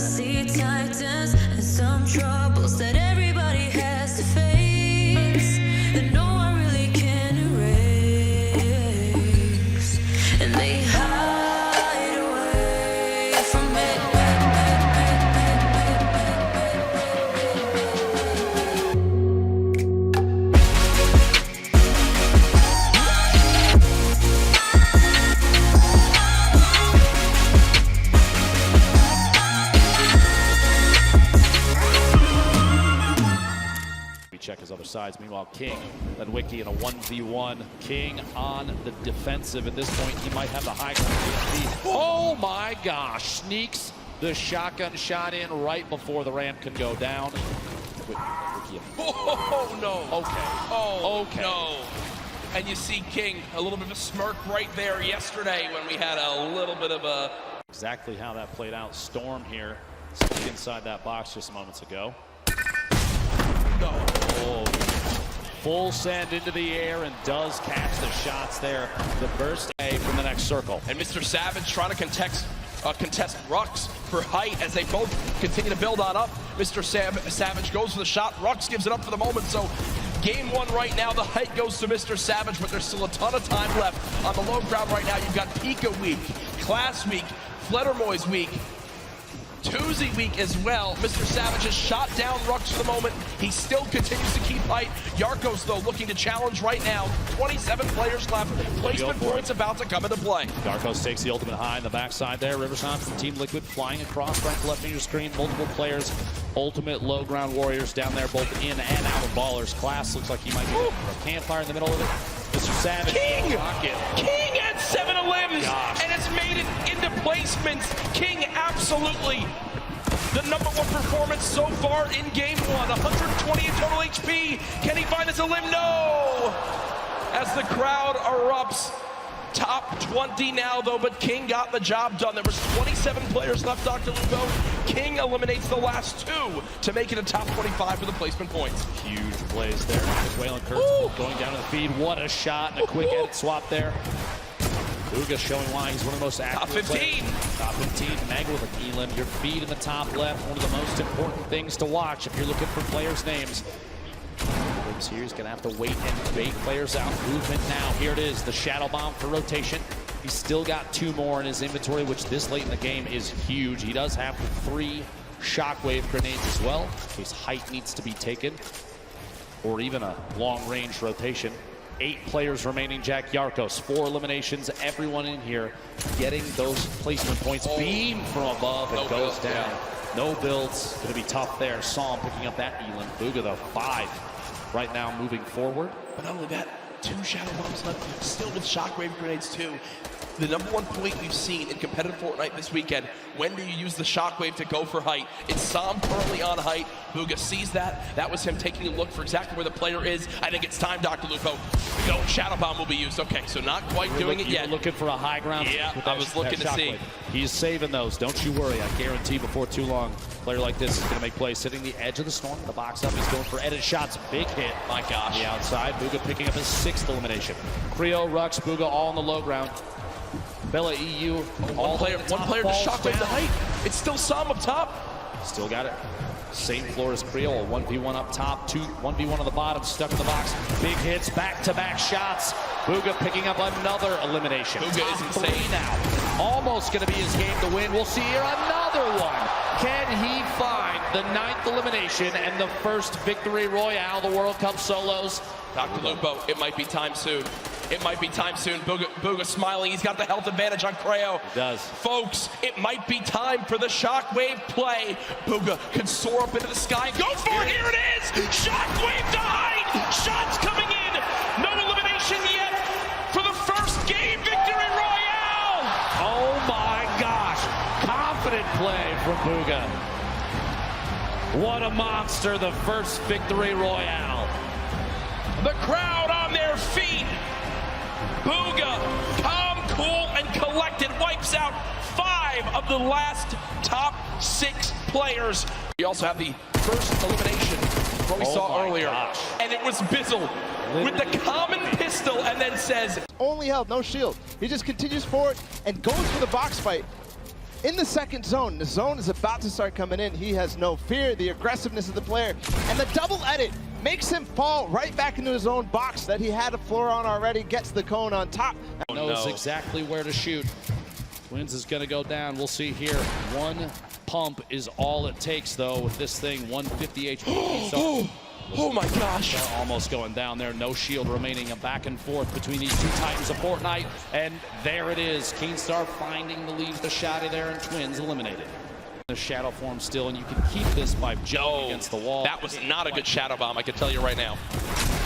see titans and some troubles that everybody has to face, that no one really can erase, and they hide away from it. Check his other sides. Meanwhile, King led Wiki in a 1v1. King on the defensive. At this point, he might have the high ground. Oh my gosh! Sneaks the shotgun shot in right before the ramp can go down. Oh no! Okay. Oh okay. No! And you see King a little bit of a smirk right there yesterday when we had a little bit of a. Exactly how that played out. Storm here, inside that box just moments ago. No. Oh, full send into the air and does catch the shots there. The burst A from the next circle. And Mr. Savage trying to contest Rux for height as they both continue to build on up. Mr. Savage goes for the shot. Rux gives it up for the moment. So game one right now, the height goes to Mr. Savage, but there's still a ton of time left on the low ground right now. You've got Pika week, Class week, Fledermoy's week, Tuesday week as well. Mr. Savage has shot down Rux for the moment. He still continues to keep height. Yarkos, though, looking to challenge right now. 27 players left. Placement points about to come into play. Yarkos takes the ultimate high in the backside there. Riverside from Team Liquid flying across right to left of your screen. Multiple players. Ultimate low ground warriors down there, both in and out of ballers. Class looks like he might be a campfire in the middle of it. Mr. Savage. King at 7 limbs and it's made it into placements. King absolutely the #1 performance so far in game one. 120 in total HP. Can he find his a limb? No! As the crowd erupts. Top 20 now, though, but King got the job done. There was 27 players left, Dr. Lugo. King eliminates the last 2 to make it a top 25 for the placement points. Huge plays there. Waylon Kurtz going down to the feed. What a shot and a quick edit swap there. Bugha showing why he's one of the most active. Top 15. Players. Top 15. Maga with an elim. Your feed in the top left. One of the most important things to watch if you're looking for players' names. Here he's going to have to wait and bait players out. Movement now. Here it is. The Shadow Bomb for rotation. He's still got 2 more in his inventory, which this late in the game is huge. He does have 3 shockwave grenades as well, in case height needs to be taken, or even a long-range rotation. 8 players remaining. Jack Yarkos, 4 eliminations. Everyone in here getting those placement points. Beam from above and goes down. No builds. Going to be tough there. Saw him picking up that elim. Bugha, though, 5 right now moving forward. But not only that, 2 Shadow Bombs left, still with shockwave grenades too. The #1 point we've seen in competitive Fortnite this weekend, when do you use the shockwave to go for height? It's Sam currently on height. Bugha sees that. That was him taking a look for exactly where the player is. I think it's time, Dr. Lupo. No, Shadow Bomb will be used. Okay, so not quite doing it yet. Looking for a high ground. Yeah, I was looking to see. He's saving those. Don't you worry. I guarantee before too long, a player like this is going to make plays. Sitting the edge of the storm, the box up. He's going for edit shots. Big hit. My gosh. The outside. Bugha picking up his 6th elimination. Creo, Rux, Bugha all on the low ground. Bella EU. One player to shockwave the height. It's still Sam up top. Still got it. Same floor as Creo. 1v1 up top. 1v1 on the bottom. Stuck in the box. Big hits. Back-to-back shots. Bugha picking up another elimination. Bugha is insane now. Almost going to be his game to win. We'll see here another one. Can he find the 9th elimination and the first victory royale, the World Cup solos? Dr. Lupo, it might be time soon. It might be time soon. Bugha smiling. He's got the health advantage on Creo. He does. Folks, it might be time for the shockwave play. Bugha can soar up into the sky. Go for it. Here it is. Shockwave to height. Shots coming in. No elimination yet for the first game victory royale. Oh my gosh. Confident play from Bugha. What a monster. The first victory royale. The crowd on their feet. Bugha, calm, cool, and collected, wipes out 5 of the last top 6 players. We also have the first elimination, what we saw earlier. And it was Bizzle with the common pistol and then says, only health, no shield. He just continues forward and goes for the box fight. in the second zone. The zone is about to start coming in. He has no fear, the aggressiveness of the player, and the double edit makes him fall right back into his own box that he had a floor on already, gets the cone on top. Knows exactly where to shoot. Twins is going to go down. We'll see here. One pump is all it takes, though, with this thing. 150 HP. So, oh my gosh. they're almost going down there. No shield remaining. A back and forth between these two titans of Fortnite. And there it is. Keenstar finding the lead, the shadow there, and Twins eliminated. The shadow form still, and you can keep this by jumping against the wall. That was not a good shadow bomb, I can tell you right now.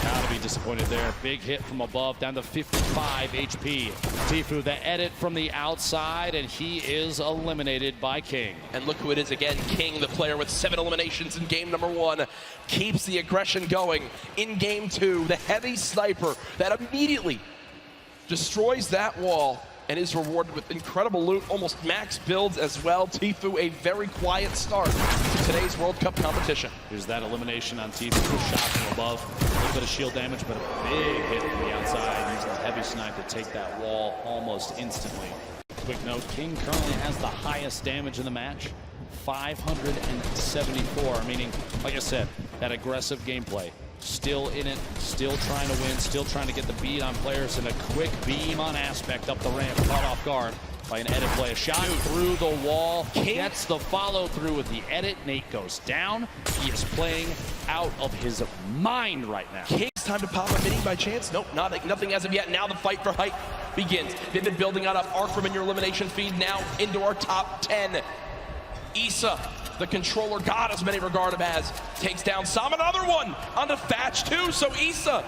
Gotta be disappointed there. Big hit from above, down to 55 HP. Tfue, the edit from the outside, and he is eliminated by King. And look who it is again. King, the player with 7 eliminations in game number 1, keeps the aggression going in game 2. The heavy sniper that immediately destroys that wall and is rewarded with incredible loot, almost max builds as well. Tfue, a very quiet start to today's World Cup competition. Here's that elimination on Tfue. Shot from above. A little bit of shield damage, but a big hit from the outside. Using a heavy snipe to take that wall almost instantly. Quick note, King currently has the highest damage in the match. 574, meaning, like I said, that aggressive gameplay. Still in it, still trying to win, still trying to get the beat on players, and a quick beam on Aspect up the ramp, caught off guard by an edit play. A shot through the wall, gets the follow through with the edit. Nate goes down. He is playing out of his mind right now. King's time to pop a mini by chance? Nope, nothing as of yet. Now the fight for height begins. They've been building on up. Arthur in your elimination feed now into our top 10. Issa, the controller god, as many regard him as, takes down Sam. Another one on the Thatch too. So Issa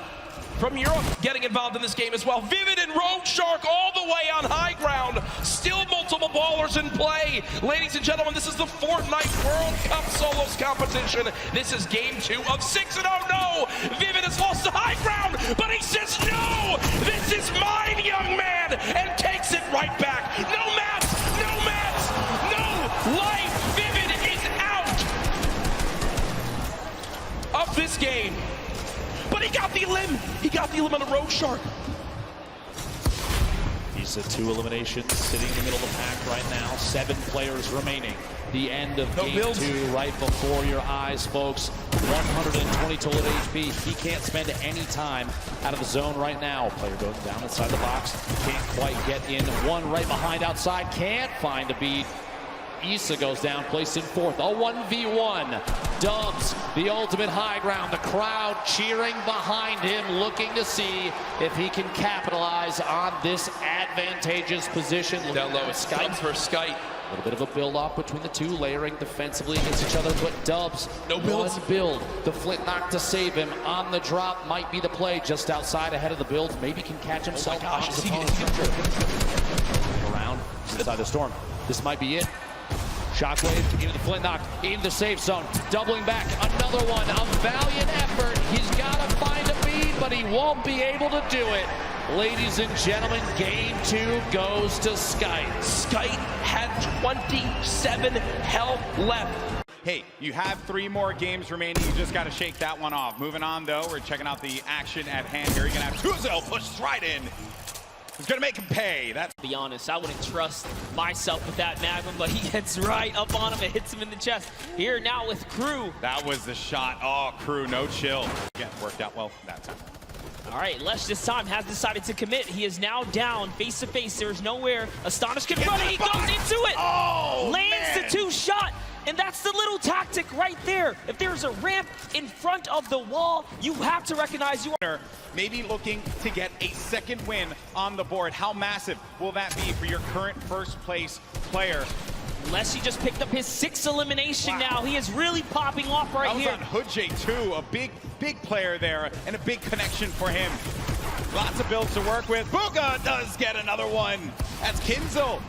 from Europe getting involved in this game as well. Vivid and Rogue Shark all the way on high ground. Still multiple ballers in play. Ladies and gentlemen, this is the Fortnite World Cup solos competition. This is game 2 of 6, and oh no! Vivid has lost the high ground, but he says no! This is mine, young man! And takes it right back. No mats! No mats! No life! Vivid is out of this game. But he got the limb. He got the limb on the Rogue Shark. He's at 2 eliminations, sitting in the middle of the pack right now. 7 players remaining. The end of game 2 right before your eyes, folks. 120 total HP. He can't spend any time out of the zone right now. Player goes down inside the box. Can't quite get in. One right behind outside. Can't find a beat. Issa goes down, placed in 4th. A 1v1. Dubs, the ultimate high ground. The crowd cheering behind him, looking to see if he can capitalize on this advantageous position. Down low, it's Dubs for Skype. A little bit of a build-off between the two, layering defensively against each other, but Dubs, no builds. One build. The flint knock to save him on the drop might be the play, just outside ahead of the build. Maybe can catch himself. Oh my gosh, around inside the storm. This might be it. Shockwave into the flint knock, into the safe zone, doubling back, another one, a valiant effort. He's got to find a bead, but he won't be able to do it. Ladies and gentlemen, game 2 goes to Skype. Skype had 27 health left. Hey, you have 3 more games remaining. You just got to shake that one off. Moving on, though, we're checking out the action at hand here. You're going to have Tuzel push right in. He's going to make him pay. That's to be honest, I wouldn't trust myself with that Magnum, but he gets right up on him and hits him in the chest. Here now with Crew. That was the shot. Oh, Crew, no chill. Again, worked out well that time. All right, Lesh this time has decided to commit. He is now down face to face. There's nowhere Astonish can run. He goes into it. Oh, lands man. the 2 shot. And that's the little tactic right there. If there's a ramp in front of the wall, you have to recognize you are. Maybe looking to get a second win on the board. How massive will that be for your current first place player? Unless he just picked up his 6th elimination now. He is really popping off right here. On Hoodjay too, a big player there and a big connection for him. Lots of builds to work with. Bugha does get another one. That's Kinzel.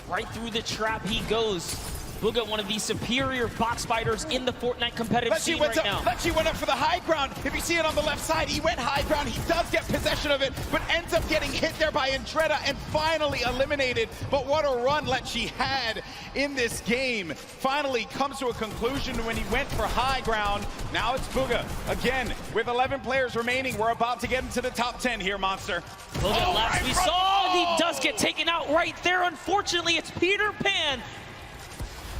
Right through the trap he goes. Bugha, one of the superior box fighters in the Fortnite competitive scene right now. Let's went up for the high ground. If you see it on the left side, he went high ground. He does get possession of it, but ends up getting hit there by Andretta and finally eliminated. But what a run Lecce had in this game. Finally comes to a conclusion when he went for high ground. Now it's Bugha. Again, with 11 players remaining, we're about to get into the top 10 here, Monster. Bugha, last we saw, he does get taken out right there. Unfortunately, it's Peter Pan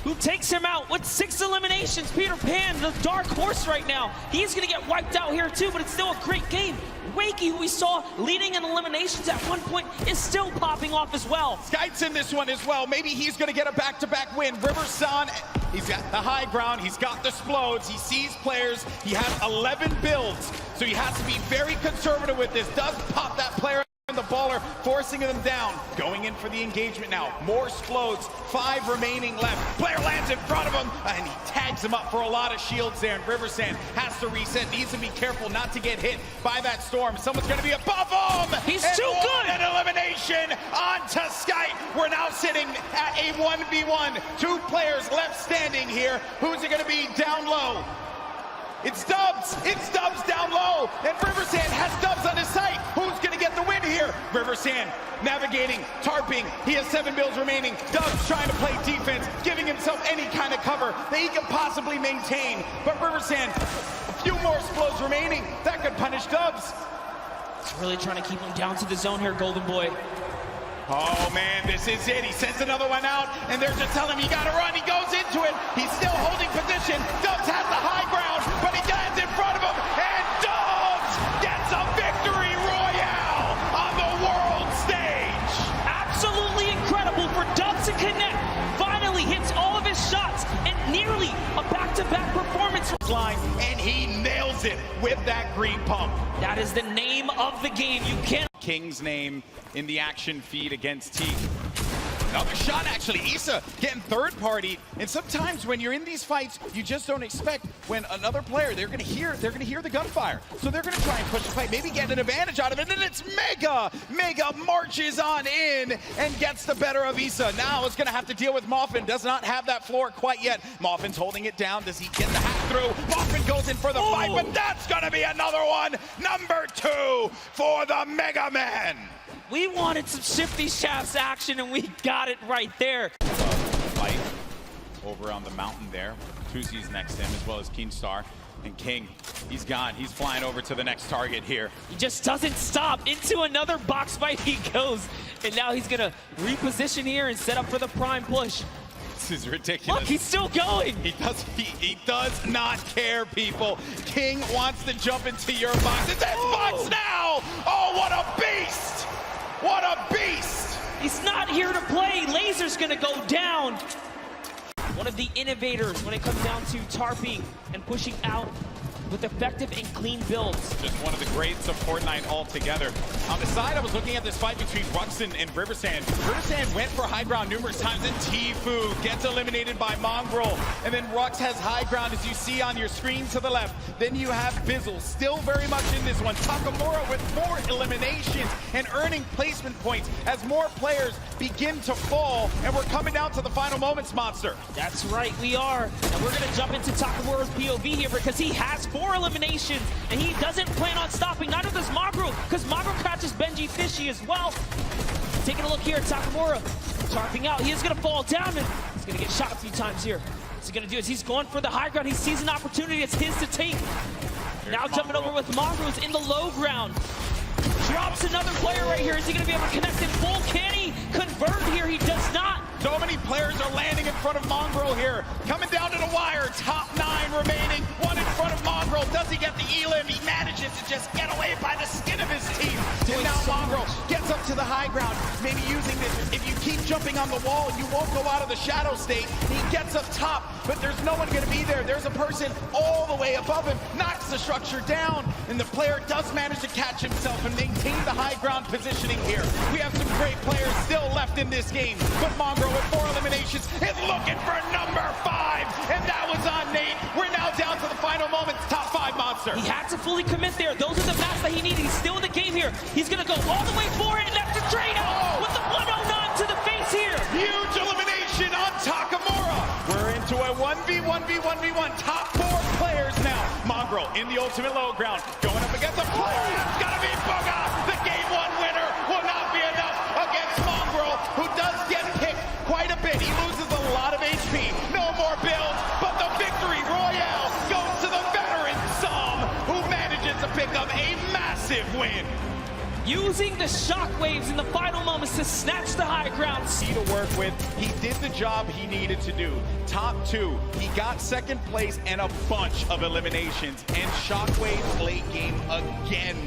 who takes him out with 6 eliminations. Peter Pan, the dark horse right now. He's gonna get wiped out here too, but it's still a great game. Wakey, who we saw leading in eliminations at one point, is still popping off as well. Skype's in this one as well. Maybe he's gonna get a back-to-back win. Riverson, he's got the high ground, he's got the explodes, he sees players, he has 11 builds, so he has to be very conservative with this. Does pop that player and the baller, forcing them down. Going in for the engagement now. More explodes, 5 remaining left. Player lands in front of him, and he tags him up for a lot of shields there. And Riversand has to reset, needs to be careful not to get hit by that storm. Someone's gonna be above him! He's too good! An elimination onto Skype. We're now sitting at a 1v1. 2 players left standing here. Who's it gonna be down low? It's Dubs! It's Dubs down low! And Riversand has Dubs on his site! Who's gonna get the win here? Riversand navigating, tarping. He has 7 builds remaining. Dubs trying to play defense, giving himself any kind of cover that he can possibly maintain. But Riversand, a few more explodes remaining. That could punish Dubs. He's really trying to keep him down to the zone here, Golden Boy. Oh man, this is it. He sends another one out, and they're just telling him, you gotta run. He goes into it. He's still holding position. Dubs has the high ground, but he lands in front of him, and Dubs gets a victory royale on the world stage. Absolutely incredible for Dubs to connect. Finally hits all of his shots, and nearly a back-to-back performance. Line, and he nails it with that green pump. That is the name of the game. You can't. King's name in the action feed against Teak. Another shot, actually. Issa getting third party. And sometimes when you're in these fights, you just don't expect when another player, they're gonna hear the gunfire. So they're gonna try and push the fight, maybe get an advantage out of it. And it's Mega! Mega marches on in and gets the better of Issa. Now it's gonna have to deal with Moffin. Does not have that floor quite yet. Moffin's holding it down. Does he get the hack through? Moffin goes in for the fight, but that's gonna be another one. Number 2 for the Mega Man. We wanted some Shifty Shafts action, and we got it right there. Fight over on the mountain there. Tuzi's next to him, as well as Keemstar. And King, he's gone. He's flying over to the next target here. He just doesn't stop. Into another box fight he goes. And now he's going to reposition here and set up for the prime push. This is ridiculous. Look, he's still going. He does not care, people. King wants to jump into your box. It's his box now! Oh, what a beast! What a beast! He's not here to play. Laser's gonna go down. One of the innovators when it comes down to tarping and pushing out with effective and clean builds. Just one of the greats of Fortnite altogether. On the side, I was looking at this fight between Rux and Riversand. Riversand went for high ground numerous times, and Tfue gets eliminated by Mongrel. And then Rux has high ground, as you see on your screen to the left. Then you have Bizzle, still very much in this one. Takamura with 4 eliminations and earning placement points as more players begin to fall. And we're coming down to the final moments, Monster. That's right, we are. And we're gonna jump into Takamura's POV here because he has 4 eliminations, and he doesn't plan on stopping. Neither does Magro, because Magro catches Benji Fishy as well. Taking a look here at Takamura, tarping out. He is going to fall down, and he's going to get shot a few times here. What's he going to do is he's going for the high ground. He sees an opportunity. It's his to take. Now jumping over with Mongrels in the low ground. Drops another player right here. Is he going to be able to connect in full? Can he convert here? He does not. So many players are landing in front of Mongrel here. Coming down to the wire. Top 9 remaining. 1 in front of Mongrel. Does he get the elim? He manages to just get away by the skin of his teeth. And now Mongrel gets up to the high ground. Maybe using this. If you keep jumping on the wall, you won't go out of the shadow state. He gets up top, but there's no one going to be there. There's a person all the way above him. Knocks the structure down. And the player does manage to catch himself and maintain the high ground positioning here. We have some great players still left in this game. But Mongrel with 4 eliminations is looking for number 5. And that was on Nate. We're now down to the final moments. Top 5 Monster. He had to fully commit there. Those are the maps that he needed. He's still in the game here. He's going to go all the way for it, and that's the trade out with the 109 to the face here. Huge elimination on Takamura. We're into a 1v1v1v1. Top 4 players now. Mongrel in the ultimate low ground. Going up against a player. It's got to be Bugha. The game 1 winner will not be enough against Mongrel, who does get picked quite a bit. He loses a lot of HP. No more builds, but the victory royale goes to the veteran Som, who manages to pick up a massive win. using the shockwaves in the final moments to snatch the high ground. To work with. He did the job he needed to do. Top 2. He got second place and a bunch of eliminations. And Shockwave's late game again.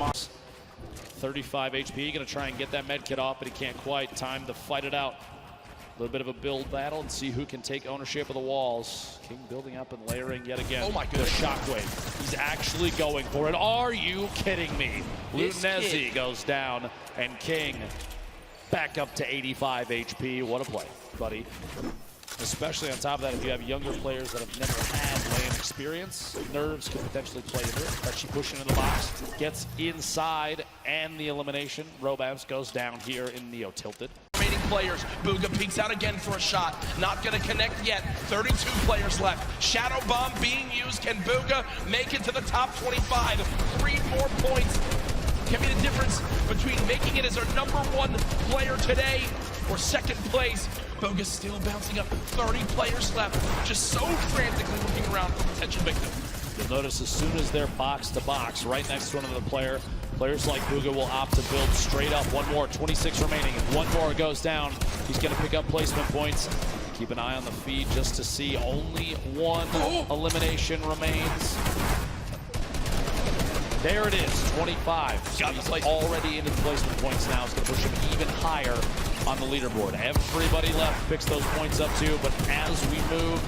35 HP, gonna try and get that med kit off, but he can't quite. Time to fight it out. A little bit of a build battle and see who can take ownership of the walls. King building up and layering yet again. Oh my goodness. The shockwave. He's actually going for it. Are you kidding me? Lunezi goes down and King back up to 85 HP. What a play, buddy. Especially on top of that, if you have younger players that have never had lane experience, nerves could potentially play into it. But she pushing in the box, gets inside, and the elimination. Robabs goes down here in Neo tilted. Remaining players. Bugha peeks out again for a shot. Not going to connect yet. 32 players left. Shadow Bomb being used. Can Bugha make it to the top 25? 3 more points can be the difference between making it as our #1 player today or second place. Bugha still bouncing up. 30 players left. Just so frantically looking around for potential victim. You'll notice as soon as they're box to box, right next to another player, players like Bugha will opt to build straight up. One more, 26 remaining. If one more goes down, he's going to pick up placement points. Keep an eye on the feed just to see only one elimination remains. There it is, 25. So he's already into the placement points now. It's going to push him even higher on the leaderboard. Everybody left picks those points up too, but as we move,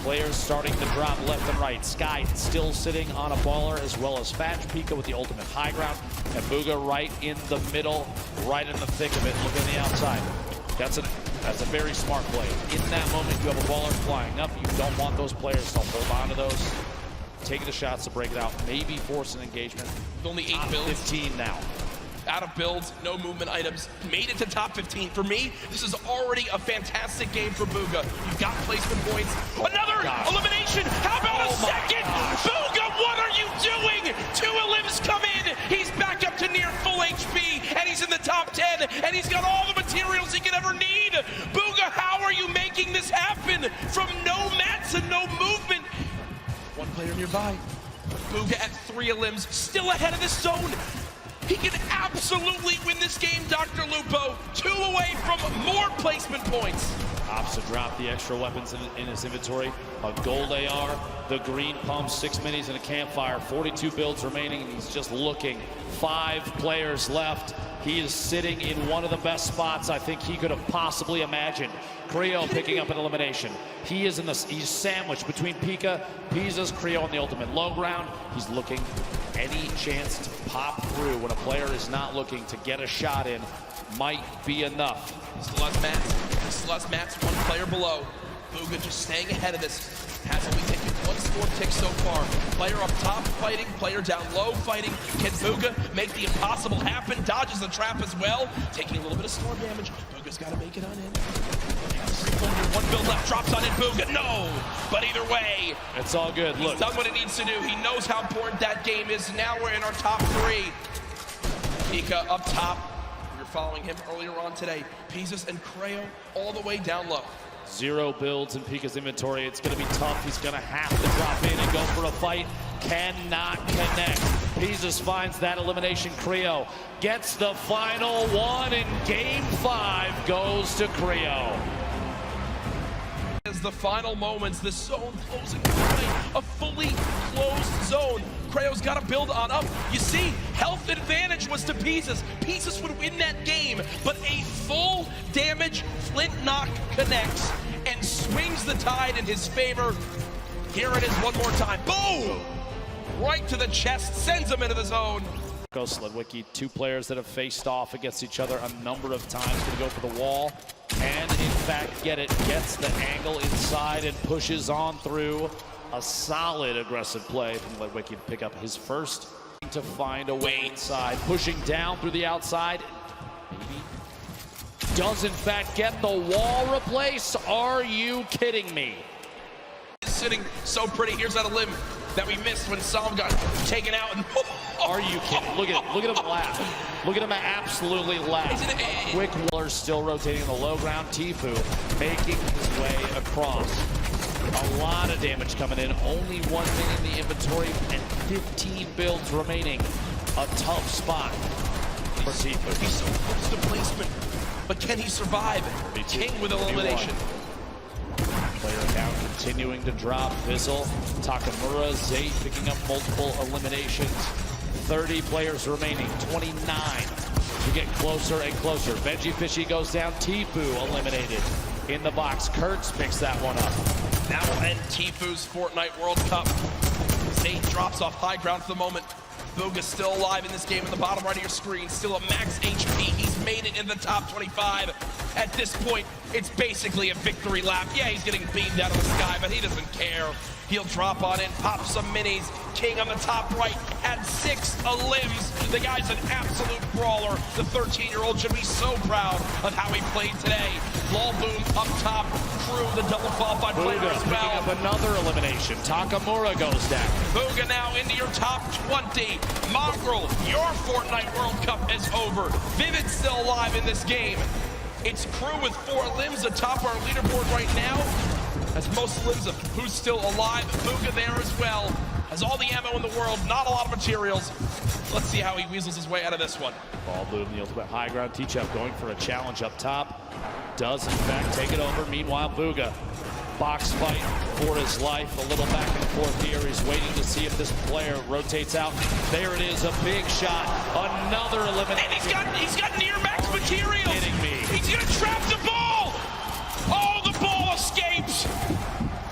players starting to drop left and right. Sky still sitting on a baller, as well as Fatch Pika with the ultimate high ground, and Bugha right in the middle, right in the thick of it, looking on the outside. That's a very smart play. In that moment, you have a baller flying up. You don't want those players to hold on to those. Taking the shots to break it out, maybe force an engagement. Only 8 builds. 15 now. Out of builds, no movement items, made it to top 15. For me, this is already a fantastic game for Bugha. You've got placement points. Another elimination! How about a second? Bugha, what are you doing? 2 elims come in. He's back up to near full HP, and he's in the top 10, and he's got all the materials he could ever need. Bugha, how are you making this happen? From no mats and no movement. One player nearby. Bugha at 3 elims, still ahead of this zone. He can absolutely win this game, Dr. Lupo. 2 away from more placement points. Opts to drop the extra weapons in his inventory. A gold AR, the green pump, 6 minis, and a campfire. 42 builds remaining, and he's just looking. 5 players left. He is sitting in one of the best spots I think he could have possibly imagined. Creo picking up an elimination. He's sandwiched between Pika, Pisa's, Creo on the ultimate low ground. He's looking any chance to pop through when a player is not looking to get a shot in might be enough. Still has mats. Still has mats, 1 player below. Bugha just staying ahead of this. Has only taken 1 score tick so far. Player up top fighting, player down low fighting. Can Bugha make the impossible happen? Dodges the trap as well. Taking a little bit of storm damage. Bugha's got to make it on in. 1 build left, drops on in. Bugha, no! But either way, it's all good. Look, he's done what he needs to do. He knows how important that game is. Now we're in our top 3. Pika up top. We were following him earlier on today. Pizzas and Creo all the way down low. 0 builds in Pika's inventory. It's going to be tough. He's going to have to drop in and go for a fight. Cannot connect. Pizzas finds that elimination. Creo gets the final one, and game 5 goes to Creo. As the final moments, the zone closing right, a fully closed zone. Creo's got to build on up. You see, health advantage was to Pizzas. Pizzas would win that game, but a full damage flint knock connects and swings the tide in his favor. Here it is one more time. Boom! Right to the chest, sends him into the zone. Sledwicki, 2 players that have faced off against each other a number of times. Going to go for the wall, and in fact get it. Gets the angle inside and pushes on through. A solid aggressive play from Sledwicki to pick up his first. To find a way inside, pushing down through the outside. Maybe does in fact get the wall replaced. Are you kidding me? Sitting so pretty. Here's that a limb that we missed when Sam got taken out. And are you kidding? Look at him laugh. Look at him absolutely laugh. Quick Waller's still rotating in the low ground. Tifu making his way across. A lot of damage coming in. Only 1 minute in the inventory and 15 builds remaining. A tough spot. for Tifu. He's so close to placement, but can he survive? King with elimination. Player count continuing to drop. Fizzle, Takamura, Zay picking up multiple eliminations. 30 players remaining, 29. To get closer and closer. Benji Fishy goes down. Tifu eliminated in the box. Kurtz picks that one up. That will end Tifu's Fortnite World Cup. Zay drops off high ground for the moment. Bugha still alive in this game in the bottom right of your screen. Still at max HP. He's made it in the top 25. At this point, it's basically a victory lap. Yeah, he's getting beamed out of the sky, but he doesn't care. He'll drop on in, pop some minis. King on the top right had 6 limbs. The guy's an absolute brawler. The 13-year-old should be so proud of how he played today. Lol Boom up top. Crew, the double qualified player as well. Picking up another elimination. Takamura goes down. Bugha now into your top 20. Mongrel, your Fortnite World Cup is over. Vivid's still alive in this game. It's Crew with 4 limbs atop our leaderboard right now. Has most limbs of who's still alive. Bugha there as well. Has all the ammo in the world, not a lot of materials. Let's see how he weasels his way out of this one. Ball Boom, the ultimate high ground. T-Chep going for a challenge up top. Does in fact take it over. Meanwhile, Bugha, box fight for his life. A little back and forth here. He's waiting to see if this player rotates out. There it is, a big shot. Another elimination. And he's got near max materials. Kidding me. He's gonna trap the ball. Oh, the ball escapes.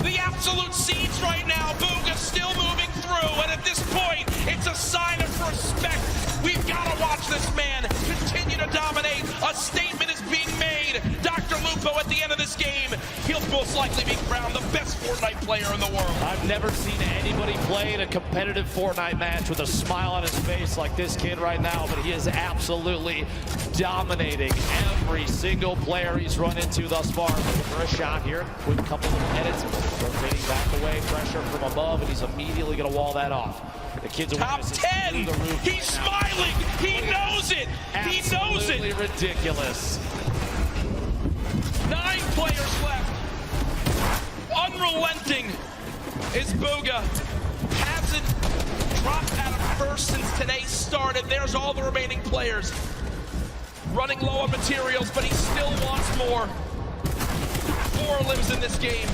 The absolute seeds right now. Bugha still moving through, and at this point, it's a sign of respect. We've got to watch this man continue to dominate. A statement is being made. Dr. Lupo at the end of this game, he'll most likely be crowned the best Fortnite player in the world. I've never seen anybody play in a competitive Fortnite match with a smile on his face like this kid right now, but he is absolutely dominating every single player he's run into thus far. Looking for a shot here with a couple of edits. Rotating back away, pressure from above, and he's immediately going to wall that off. The kid's top 10. He's smiling. He knows it. He knows it. Absolutely ridiculous. 9 players left. Unrelenting is Bugha. Hasn't dropped out of first since today started. There's all the remaining players. Running low on materials, but he still wants more. 4 limbs in this game.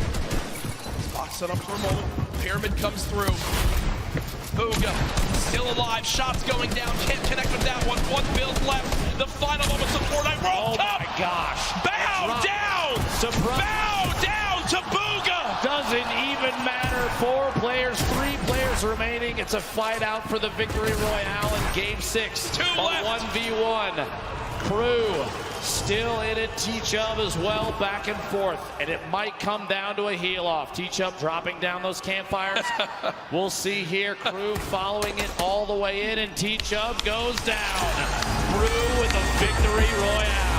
Box it up for a moment. Pyramid comes through. Bugha still alive. Shots going down. Can't connect with that one. 1 build left. The final moments of Fortnite World Cup. Oh my gosh. Bow down. Surprise. Bow down to Bugha. Doesn't even matter. 4 players, 3 players remaining. It's a fight out for the victory royale in game 6. 2 left. 1v1. Crew still in it. T-Chub as well, back and forth. And it might come down to a heel off. T-Chub dropping down those campfires. We'll see here. Crew following it all the way in, and T-Chub goes down. Crew with the victory royale.